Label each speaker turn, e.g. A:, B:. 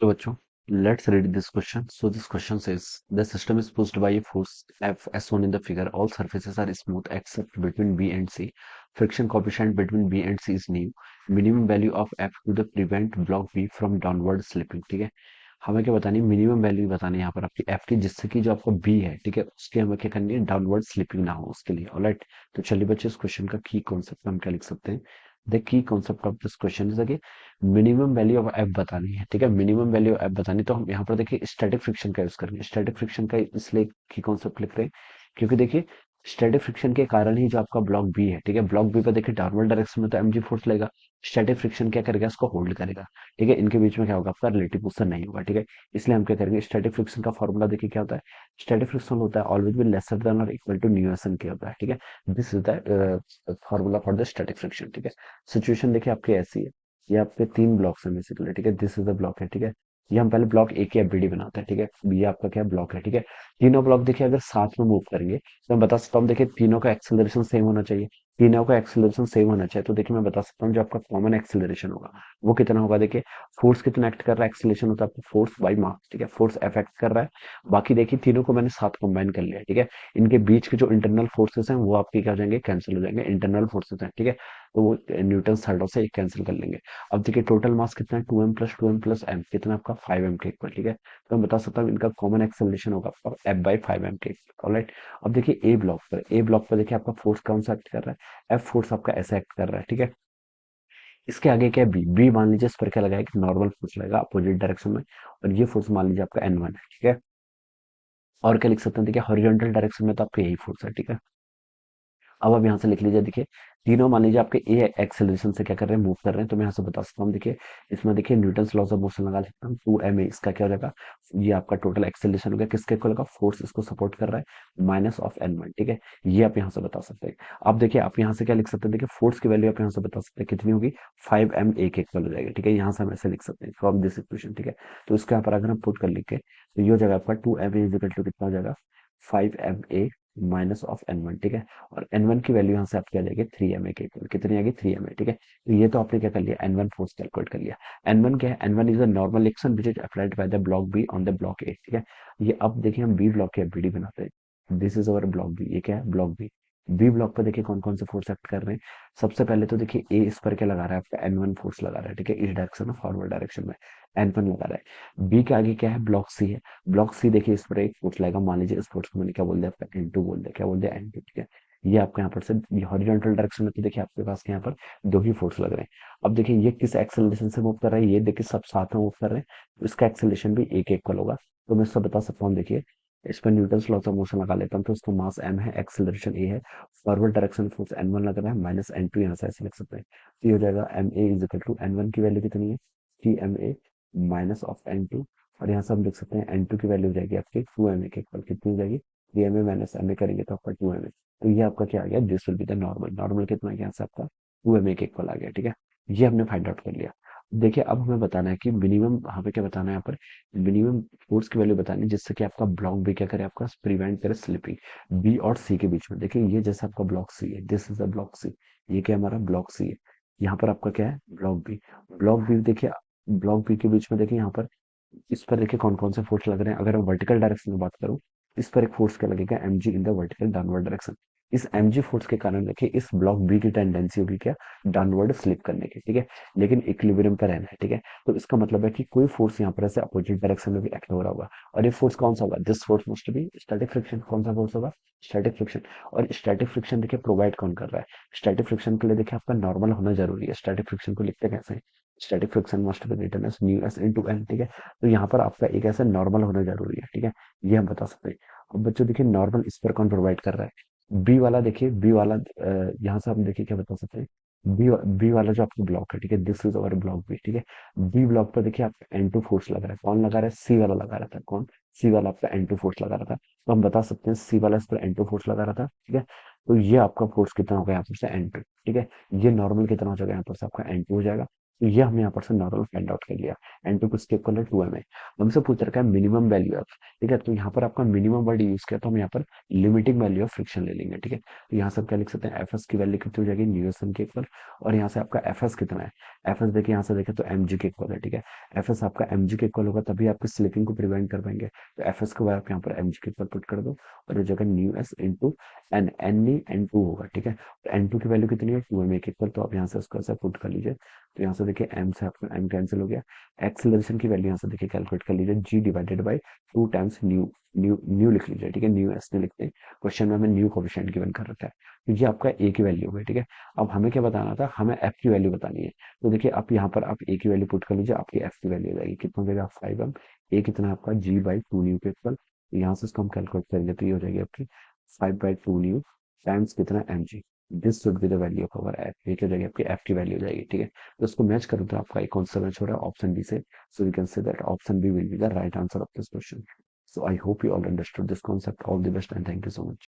A: So बच्चों, let's read this question. So this question says the system is pushed by a force F as shown in the figure. All surfaces are smooth except between B and C. Friction coefficient between B and C is new. Minimum value of F to the prevent block B from downward slipping. ठीक है, हमें क्या बतानी है? Minimum value बतानी है यहाँ पर आपकी F की, जिससे कि जो आपका B है, ठीक है, उसकी हमें क्या करनी है? डाउनवर्ड स्लिपिंग ना हो उसके लिए। ऑलराइट, तो चलिए बच्चे, इस क्वेश्चन का की कॉन्सेप्ट हम क्या लिख सकते हैं? The key concept of this question is minimum value of F बतानी है। ठीक है, मिनिमम वैल्यू ऑफ एफ बतानी, तो हम यहाँ पर देखिए स्टैटिक फ्रिक्शन का यूज करेंगे। स्टैटिक फ्रिक्शन का इसलिए की कॉन्सेप्ट लिख रहे हैं क्योंकि देखिए स्टैटिक फ्रिक्शन के कारण ही जो आपका ब्लॉक बी है, ठीक है, ब्लॉक बी पर देखिए डाउनवर्ड डायरेक्शन में तो एमजी फोर्स लगेगा। स्टैटिक फ्रिक्शन क्या करेगा? इसको होल्ड करेगा। ठीक है, इनके बीच में क्या होगा? आपका रिलेटिव मोशन नहीं होगा। ठीक है, इसलिए हम क्या करेंगे? स्टैटिक फ्रिक्शन का फॉर्मूला देखिए क्या होता है? स्टैटिक फ्रिक्शन होता है ऑलवेज बी लेसर देन और equal to mu s N के होता है। ठीक है, this is the formula for the static friction. ठीक है, सिचुएशन देखिए आपकी ऐसी है, ये आपके तीन ब्लॉक्स हैं बेसिकली। ठीक है, दिस इज द ब्लॉक है। ठीक है, ये हम पहले ब्लॉक ए की एफबीडी बनाते हैं। ठीक है, ये आपका क्या ब्लॉक है? ठीक है, तीनों ब्लॉक देखिए अगर साथ में मूव करेंगे तो मैं बता सकता हूँ, देखिए तीनों का एक्सेलरेशन सेम होना चाहिए। तीनों का एक्सेलरेशन सेम होना चाहिए, तो देखिए मैं बता सकता हूँ जो आपका कॉमन एक्सेलरेशन होगा वो कितना होगा। देखिए फोर्स कितना एक्ट कर रहा है? एक्सेलरेशन होता है आपका फोर्स बाई मास। ठीक है, फोर्स एफ एक्ट कर रहा है। बाकी देखिए तीनों को मैंने साथ कंबाइन कर लिया। ठीक है, इनके बीच के जो इंटरनल फोर्सेस हैं वो आपके क्या हो जाएंगे? कैंसिल हो जाएंगे। इंटरनल फोर्सेस हैं, ठीक है, तो वो न्यूटन थर्ड लॉ से एक कैंसिल कर लेंगे। अब देखिए टोटल मास कितना है? 2m+2m+m, कितना आपका 5m के इक्वल। ठीक है, तो मैं बता सकता हूँ इनका कॉमन एक्सेलरेशन होगा आपका F/5m के इक्वल। ऑलराइट, अब देखिए ए ब्लॉक पर देखिए आपका फोर्स कौन सा एक्ट कर रहा है? एफ फोर्स आपका ऐसा एक्ट कर रहा है। ठीक है, इसके आगे क्या है? बी। बी मान लीजिए इस पर क्या लगाएगा? कि नॉर्मल फोर्स लगेगा अपोजिट डायरेक्शन में, और ये फोर्स मान लीजिए आपका N1 है। ठीक है, और क्या लिख सकते हैं? देखिए हॉरिजॉन्टल डायरेक्शन में तो आपका यही फोर्स है। ठीक है, अब आप यहाँ से लिख लीजिए, देखिए तीनों मान लीजिए आपके ए एक्सेलरेशन से क्या कर रहे हैं? मूव कर रहे हैं, तो मैं यहाँ से बता सकता हूँ। देखिए इसमें देखिए न्यूटन्स लॉज ऑफ मोशन लगा लेता हूँ। 2ma इसका क्या हो जाएगा? ये आपका टोटल एक्सेलरेशन हो गया, किसके इक्वल का? फोर्स इसको सपोर्ट कर रहा है माइनस ऑफ N1। ठीक है, ये आप यहाँ से बता सकते हैं। अब देखिए आप यहाँ से क्या लिख सकते हैं? देखिए फोर्स की वैल्यू आप यहाँ से बता सकते हैं कितनी होगी? 5ma के इक्वल हो जाएगी। ठीक है, यहाँ से हम ऐसे लिख सकते हैं फ्रॉम दिस इक्वेशन। ठीक है, तो इसके यहाँ पर अगर हम पुट कर लिख के, तो ये हो जाएगा आपका 2ma इजिकल टू कितना हो जाएगा? 5ma minus of N1। ठीक है, और N1 की वैल्यू यहाँ से आपकी आ जाएगी 3ma के इक्वल। कितनी आ गई? 3ma। ठीक है, तो ये तो आपने क्या कर लिया? N1 फोर्स कैलकुलेट कर लिया। N1 क्या है? N1 is the normal action which is applied by the block be on the block ए। ठीक है, ये अब देखिए हम बी ब्लॉक की एफबीडी बनाते हैं। This is our block B. ये क्या है? Block B. बी ब्लॉक पर देखिए कौन कौन से फोर्स एक्ट कर रहे हैं। सबसे पहले तो देखिए ए इस पर क्या लगा रहा है? आपका N1 फोर्स लगा रहा है। ठीक है, इस डायरेक्शन में, फॉरवर्ड डायरेक्शन में N1 लगा रहा है। बी के आगे क्या है? ब्लॉक सी है। ब्लॉक सी देखिए इस पर एक फोर्स लगेगा, मान लीजिए इस फोर्स को मैंने क्या बोल दिया? आपका N2 बोल दिया। क्या बोल दिया? N2। ठीक है, ये आपको यहाँ पर से हॉरिजॉन्टल डायरेक्शन में, तो देखिए आपके पास यहाँ पर दो ही फोर्स लग रहे हैं। अब देखिए ये किस एक्सेलरेशन से मूव कर रहा है? ये देखिए सब साथ में मूव कर रहे हैं, तो इसका एक्सेलरेशन भी एक इक्वल होगा। तो मैं इसको बता सकता हूँ, देखिए इस पर न्यूटन्स लॉ ऑफ मोशन लगा लेता हूँ, तो उसको मास m है, एक्सेलरेशन a है, फॉरवर्ड डायरेक्शन फोर्स N1 लग रहा है, माइनस N2 यहाँ से ऐसे लिख सकते हैं। तो ये हो जाएगा ma is equal to N1 की वैल्यू कितनी है? 3ma माइनस ऑफ N2, और यहाँ से हम लिख सकते हैं N2 की वैल्यू हो जाएगी आपकी 2ma के इक्वल। कितनी हो जाएगी? 3ma माइनस ma करेंगे तो आपका 2ma। तो ये आपका क्या आ गया? This will be the normal. Normal कितना गया? यहाँ से आपका 2ma के इक्वल आ गया। ठीक है, ये हमने फाइंड आउट कर लिया। देखिए अब हमें बताना है कि मिनिमम, हमें क्या बताना है यहाँ पर? मिनिमम फोर्स की वैल्यू बतानी है जिससे कि आपका ब्लॉक भी क्या करे? आपका प्रिवेंट करे स्लिपिंग बी और सी के बीच में। देखिए ये जैसे आपका ब्लॉक सी है, this is the block C. ये क्या हमारा? ब्लॉक सी है। यहाँ पर आपका क्या है? Block B. ब्लॉक बी देखिए, ब्लॉक बी के बीच में देखिए यहाँ पर, इस पर देखिए कौन कौन से फोर्स लग रहे हैं। अगर मैं वर्टिकल डायरेक्शन में बात करूं, इस पर एक फोर्स क्या लगेगा? mg in the vertical downward direction. इस mg फोर्स के कारण देखिए इस ब्लॉक बी की टेंडेंसी होगी क्या? डाउनवर्ड स्लिप करने की। ठीक है, लेकिन इक्विलिब्रियम पर रहना है। ठीक है, तो इसका मतलब है कि कोई फोर्स यहाँ पर ऐसे अपोजिट डायरेक्शन में भी एक्ट हो रहा होगा, और ये फोर्स कौन सा होगा? This force must be static friction. कौन सा फोर्स होगा? Static friction. और स्टैटिक फ्रिक्शन देखिए प्रोवाइड कौन कर रहा है? स्टैटिक फ्रिक्शन के लिए देखिए आपका नॉर्मल होना जरूरी है। स्टैटिक फ्रिक्शन को लिखते कैसे हैं? Static friction must be written as mu s into N. ठीक है, तो यहाँ पर आपका एक ऐसा नॉर्मल होना जरूरी है। ठीक है, ये हम बता सकते हैं। अब बच्चों देखिए नॉर्मल इस पर कौन प्रोवाइड कर रहा है? बी वाला। देखिए बी वाला, यहाँ से हम देखिए क्या बता सकते हैं? बी बी वाला जो आपका ब्लॉक है, ठीक है, this is our block B. ठीक है, बी ब्लॉक पर देखिए आपका N2 फोर्स लगा रहा है। कौन लगा रहा है? सी वाला लगा रहा था। कौन? सी वाला आपका N2 फोर्स लगा रहा था। तो हम बता सकते हैं सी वाला इस पर N2 फोर्स लगा रहा था। ठीक है, तो ये आपका फोर्स कितना होगा यहाँ पर से? N2। ठीक है, ये नॉर्मल कितना हो जाएगा? यहाँ पर से आपका N2 हो जाएगा। तो ये हमने यहाँ पर से नॉर्मल फाइंड आउट कर लिया। एन टू किसके इक्वल है, 2m है। हमसे पूछ रखा है मिनिमम वैल्यू ऑफ, ठीक है, तो यहाँ पर आपका मिनिमम वर्ड यूज किया, तो हम यहाँ पर लिमिटिंग वैल्यू ऑफ फ्रिक्शन ले लेंगे, ठीक है। तो यहाँ से हम क्या लिख सकते हैं, एफ एस की वैल्यू कितनी हो जाएगी, न्यूटन के इक्वल। और यहाँ से आपका एफ एस कितना है, एफ एस देखिए यहाँ से देखें तो एम जी के इक्वल है, ठीक है। एफ एस आपका एम जी के इक्वल होगा तभी आपकी स्लिपिंग को प्रिवेंट कर पाएंगे। तो एफ एस को आप यहाँ पर एम जी के इक्वल पुट कर दो, और हो जाएगा mu s into N, N नहीं एन टू होगा, ठीक है। एन टू की वैल्यू कितनी है, 2m के इक्वल, तो आप यहाँ से उसको ऐसा पुट कर लीजिए। तो यहाँ से देखिए एम से आपका एम कैंसिल हो गया। एक्सेलरेशन की वैल्यू यहाँ से देखिए कैलकुलेट कर लीजिए, G divided by 2 times new, new लिख लीजिए, ठीक है, न्यू एस नहीं लिखते, क्वेश्चन में हमें न्यू कोफिशिएंट गिवन कर रखा है। तो ये आपका ए की वैल्यू हो गई, ठीक है। अब हमें क्या बताना था, हमें एफ की वैल्यू बतानी है। तो देखिए आप यहाँ पर आप ए की वैल्यू पुट कर लीजिए, आपकी एफ की वैल्यू हो जाएगी कितना हो जाएगा, 5m। ए कितना है आपका, जी बाई 2 न्यू के इक्वल। यहाँ से इसको हम कैलकुलेट करेंगे तो ये हो जाएगी आपकी 5/2 न्यू टाइम्स कितना, M G. This should be the value of our F, ये क्या हो जाएगी आपकी एफ की वैल्यू हो जाएगी, ठीक है। तो उसको मैच करो तो आपका एक कौन सा मैच हो रहा है, ऑप्शन बी से। So we can say that option B will be the right answer of this question. So I hope you all understood this concept. All the best and thank you so much.